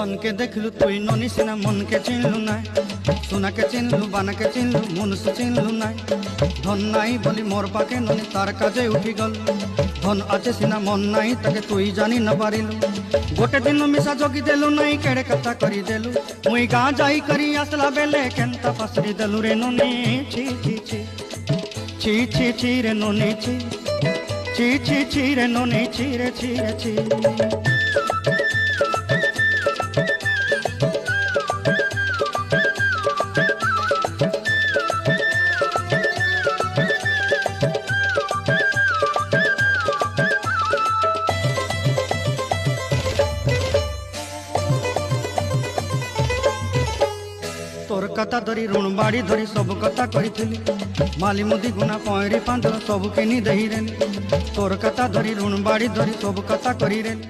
ধনকে দেখলু তুই ননি সিনা মনকে চিনলু নাই, সোনাকে চিনলু বানাকে চিনলু মনুষ্য চিনলু নাই। ধন নাই বলি মোর পাকে ননি তার কাজে উঠি গল, ধন আছে সিনা মন নাই তাকে তুই জানি না পারিলু। গোটে দিন মিশা জগি দেলু নাই কেড়ে কথা করি দেলু, মুই গাঁ যাই করি আসলা বেলে কেনতা পাসরি দেলু রে ননি। ছি ছি ছি ছি ছি ছি রে ননি ছি ছি ছি ছি রে ননি ছি রে ছি রে ছি। তোর কথা ধরি ঋণ বাড়ি ধরি সব কথা কইছিলি, মালি মুদি গুনা পয়রি পাঁচ সব কিনি দেই রেলি। তোর কথা ধরি ঋণ বাড়ি ধরি সব কথা করি রেলি।